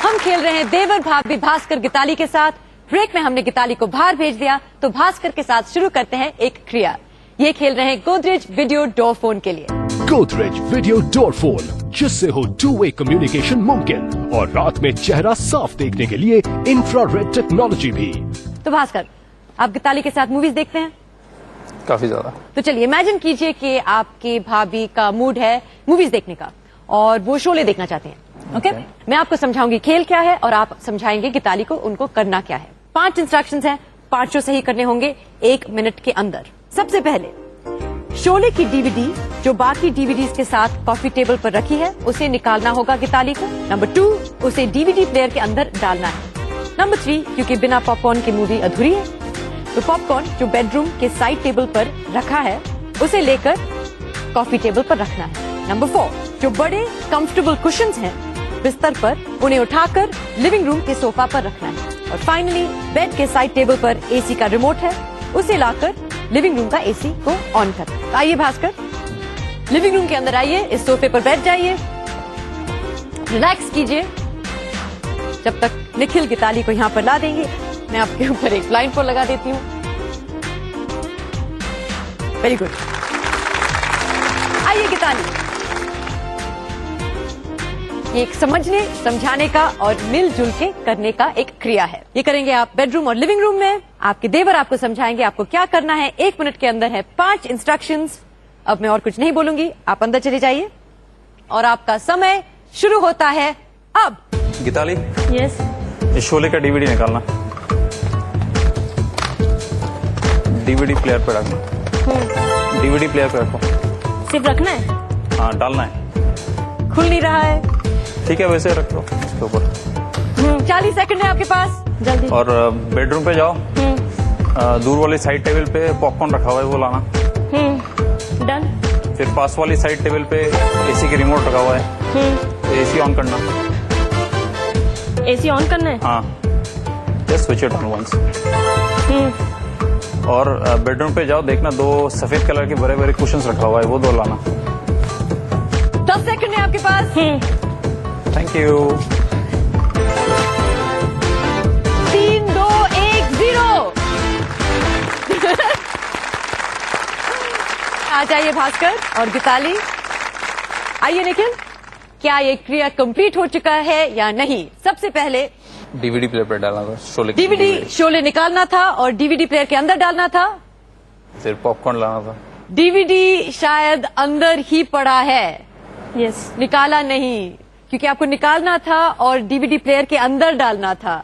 हम खेल रहे हैं देवर भाभी भास्कर गिताली के साथ। ब्रेक में हमने गिताली को बाहर भेज दिया, तो भास्कर के साथ शुरू करते हैं एक क्रिया। ये खेल रहे हैं गोदरेज वीडियो डोर फोन के लिए। गोदरेज वीडियो डोर फोन, जिससे हो 2-वे कम्युनिकेशन मुमकिन और रात में चेहरा साफ देखने के लिए इंफ्रारेड टेक्नोलॉजी भी। तो भास्कर, आप गिताली के साथ मूवीज देखते हैं? काफी ज्यादा। तो चलिए इमेजिन कीजिए कि आपके भाभी का मूड है मूवीज देखने का और वो शोले देखना चाहते हैं। ओके? मैं आपको समझाऊंगी खेल क्या है और आप समझाएंगे गिताली को उनको करना क्या है। 5 इंस्ट्रक्शंस हैं, 5 सही करने होंगे 1 मिनट के अंदर। सबसे पहले शोले की डीवीडी जो बाकी डीवीडीज के साथ कॉफी टेबल पर रखी है उसे निकालना होगा गिताली को। नंबर 2, उसे डीवीडी प्लेयर के अंदर डालना है। नंबर 3, क्योंकि बिना पॉपकॉर्न की मूवी अधूरी है, तो पॉपकॉर्न जो बेडरूम के साइड टेबल पर रखा है उसे लेकर कॉफी टेबल पर रखना है। नंबर 4, जो बड़े कंफर्टेबल कुशन्स हैं बिस्तर पर, उन्हें उठाकर लिविंग रूम के सोफा पर रखना है। और फाइनली बेड के साइड टेबल पर एसी का रिमोट है, उसे लाकर लिविंग रूम का एसी को ऑन करना है। आइए भास्कर, लिविंग रूम के अंदर आइए, इस सोफे पर बैठ जाइए, रिलैक्स कीजिए जब तक निखिल गिताली को यहाँ पर ला देंगे। मैं आपके ऊपर एक ब्लाइंडफोल्ड लगा देती हूँ। Very good. आइए गिताली, ये एक समझने समझाने का और मिलजुल के करने का एक क्रिया है। ये करेंगे आप बेडरूम और लिविंग रूम में। आपके देवर आपको समझाएंगे आपको क्या करना है। 1 मिनट के अंदर है 5 इंस्ट्रक्शंस। अब मैं और कुछ नहीं बोलूंगी, आप अंदर चले जाइए और आपका समय शुरू होता है अब। गीताली, यस। इस शोले का डीवीडी निकालना, डीवीडी प्लेयर पे रखना। डीवीडी प्लेयर पे रखो। सिर्फ रखना है? हाँ, डालना है। खुल नहीं रहा है। ठीक है, वैसे रख लो उसके ऊपर। 40 सेकंड है आपके पास, जल्दी। और बेडरूम पे जाओ, दूर वाली साइड टेबल पे पॉपकॉर्न रखा हुआ है, वो लाना। डन। फिर पास वाली साइड टेबल पे एसी की रिमोट रखा हुआ है, एसी ऑन करना। एसी ऑन करना है? हाँ, just switch it on once. और बेडरूम पे जाओ, देखना 2 सफेद कलर के बड़े बड़े कुशन्स रखा हुआ है, वो 2 लाना। 10 सेकंड है आपके पास। Thank you. 3, 2, 1, 0। आ जाइए भास्कर और गिताली। आइए निखिल, क्या ये क्रिया कंप्लीट हो चुका है या नहीं? सबसे पहले डीवीडी प्लेयर पे डालना था, शोले की डीवीडी शोले निकालना था और डीवीडी प्लेयर के अंदर डालना था। फिर पॉपकॉर्न लाना था। डीवीडी शायद अंदर ही पड़ा है। यस। निकाला नहीं, क्योंकि आपको निकालना था और डीवीडी प्लेयर के अंदर डालना था।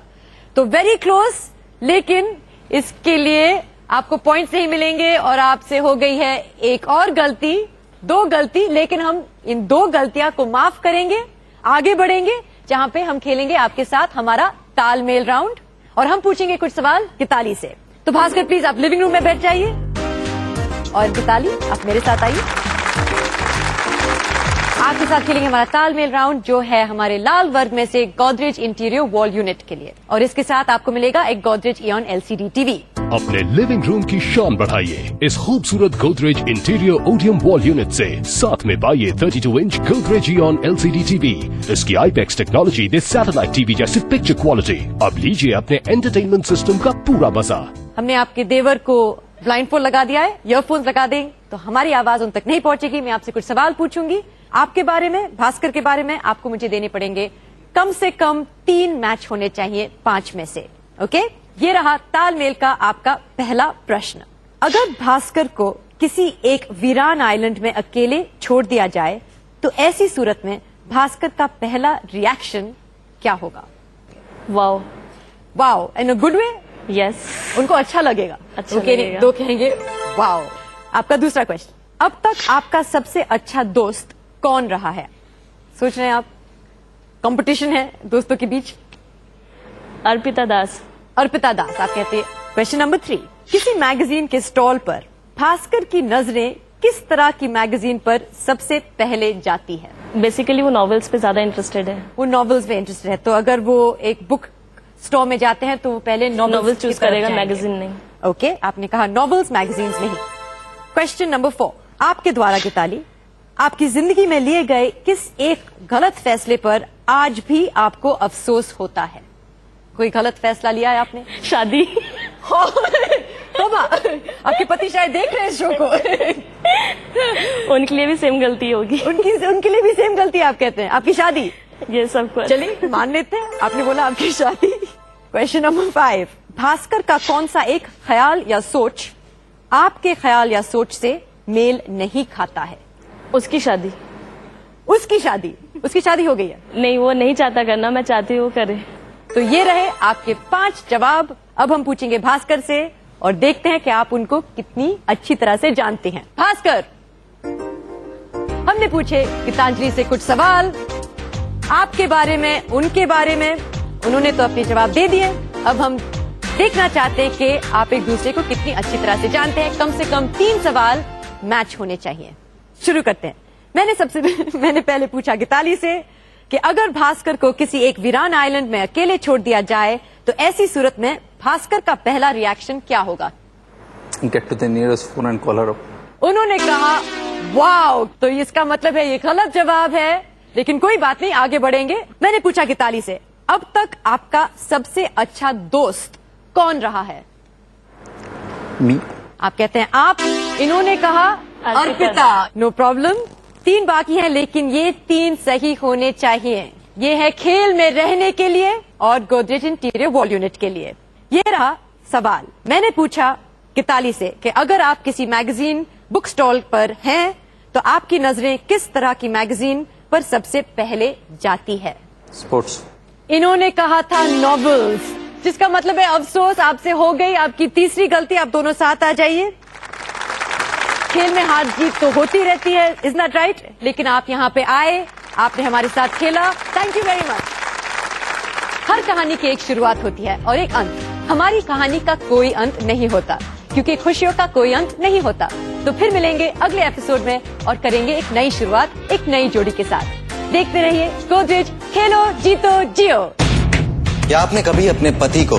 तो वेरी क्लोज, लेकिन इसके लिए आपको पॉइंट्स नहीं मिलेंगे और आपसे हो गई है एक और गलती, 2 गलती। लेकिन हम इन 2 गलतियां को माफ करेंगे, आगे बढ़ेंगे, जहां पे हम खेलेंगे आपके साथ हमारा तालमेल राउंड और हम पूछेंगे कुछ सवाल गिताली से। तो भास्कर प्लीज आप लिविंग रूम में बैठ जाइए और गिताली आप मेरे साथ आइए। आपके साथ खेलेंगे हमारा तालमेल राउंड, जो है हमारे लाल वर्ग में से गोदरेज इंटीरियर वॉल यूनिट के लिए। और इसके साथ आपको मिलेगा एक गोदरेज इयॉन LCD टीवी। अपने लिविंग रूम की शान बढ़ाइए इस खूबसूरत गोदरेज इंटीरियर ओडियम वॉल यूनिट से। साथ में पाइए 32 inch Godrej ion LCD TV. इसकी IPEX टेक्नोलॉजी दे सैटेलाइट टीवी जैसी पिक्चर क्वालिटी। अब लीजिए अपने एंटरटेनमेंट सिस्टम का पूरा मजा। हमने आपके देवर को ब्लाइंडफोल्ड लगा दिया है, ईयरफोन्स लगा दें तो हमारी आवाज उन तक नहीं पहुंचेगी। मैं आपसे कुछ सवाल पूछूंगी आपके बारे में, भास्कर के बारे में। आपको मुझे देने पड़ेंगे कम से कम 3 मैच होने चाहिए 5 में से। ओके? ये रहा तालमेल का आपका पहला प्रश्न। अगर भास्कर को किसी एक वीरान आइलैंड में अकेले छोड़ दिया जाए तो ऐसी सूरत में भास्कर का पहला रिएक्शन क्या होगा? Wow. Wow in a good way? Yes. उनको अच्छा लगेगा। अच्छा ओके, लगेगा। 2 कहेंगे वाओ। आपका दूसरा क्वेश्चन, अब तक आपका सबसे अच्छा दोस्त कौन रहा है? सोच रहे हैं आप, कंपटीशन है दोस्तों के बीच। अर्पिता दास। अर्पिता दास आप कहते हैं। क्वेश्चन नंबर 3, किसी मैगजीन के स्टॉल पर भास्कर की नजरें किस तरह की मैगजीन पर सबसे पहले जाती है? बेसिकली वो नॉवेल्स पे ज्यादा इंटरेस्टेड है। वो नॉवेल्स में इंटरेस्टेड है, तो अगर वो एक बुक स्टोर में जाते हैं तो वो पहले नॉवेल्स चूज करेगा, मैगजीन नहीं। ओके, आपने कहा नॉवेल्स, मैगजीन्स नहीं। क्वेश्चन नंबर 4, आपके द्वारा गिताली आपकी जिंदगी में लिए गए किस एक गलत फैसले पर आज भी आपको अफसोस होता है? कोई गलत फैसला लिया है आपने? शादी। तोबा, आपके पति शायद देख रहे हैं इस शो को। उनके लिए भी सेम गलती होगी। उनके लिए भी सेम गलती आप कहते हैं? आपकी शादी? ये सब कुछ। चलिए मान लेते हैं, आपने बोला आपकी शादी। क्वेश्चन नंबर 5, भास्कर का कौन सा एक ख्याल या सोच आपके ख्याल या सोच से मेल नहीं खाता है? उसकी शादी। उसकी शादी? उसकी शादी हो गई है? नहीं, वो नहीं चाहता करना, मैं चाहती हूँ वो करे। तो ये रहे आपके 5 जवाब। अब हम पूछेंगे भास्कर से और देखते हैं कि आप उनको कितनी अच्छी तरह से जानते हैं। भास्कर, हमने पूछे गीतांजलि से कुछ सवाल आपके बारे में, उनके बारे में। उन्होंने तो अपने जवाब दे दिए। अब हम देखना चाहते हैं कि आप एक दूसरे को कितनी अच्छी तरह से जानते हैं। कम से कम 3 सवाल मैच होने चाहिए। शुरू करते हैं। मैंने पहले पूछा गीताली से कि अगर भास्कर को किसी एक वीरान आइलैंड में अकेले छोड़ दिया जाए तो ऐसी सूरत में भास्कर का पहला रिएक्शन क्या होगा? Get to the nearest phone and call her up. उन्होंने कहा वाओ, तो इसका मतलब है ये गलत जवाब है, लेकिन कोई बात नहीं, आगे बढ़ेंगे। मैंने पूछा गीताली से अब तक आपका सबसे अच्छा दोस्त कौन रहा है? Me. आप कहते हैं आप, इन्होंने कहा अर्पिता। नो प्रॉब्लम, 3 बाकी हैं, लेकिन ये 3 सही होने चाहिए। ये है खेल में रहने के लिए और गोदरेज इंटीरियर वॉल यूनिट के लिए। ये रहा सवाल। मैंने पूछा गीताली से कि अगर आप किसी मैगजीन बुक स्टॉल पर हैं तो आपकी नजरें किस तरह की मैगजीन पर सबसे पहले जाती है? Sports. इन्होंने कहा था नॉवेल्स, जिसका मतलब है अफसोस, आपसे हो गई आपकी तीसरी गलती। आप दोनों साथ आ जाइए। खेल में हार जीत तो होती रहती है, इज नॉट राइट? लेकिन आप यहाँ पे आए, आपने हमारे साथ खेला, थैंक यू वेरी मच। हर कहानी की एक शुरुआत होती है और एक अंत। हमारी कहानी का कोई अंत नहीं होता, क्योंकि खुशियों का कोई अंत नहीं होता। तो फिर मिलेंगे अगले एपिसोड में और करेंगे एक नई शुरुआत एक नई जोड़ी के साथ। देखते रहिए गोदरेज, खेलो जीतो जियो। क्या आपने कभी अपने पति को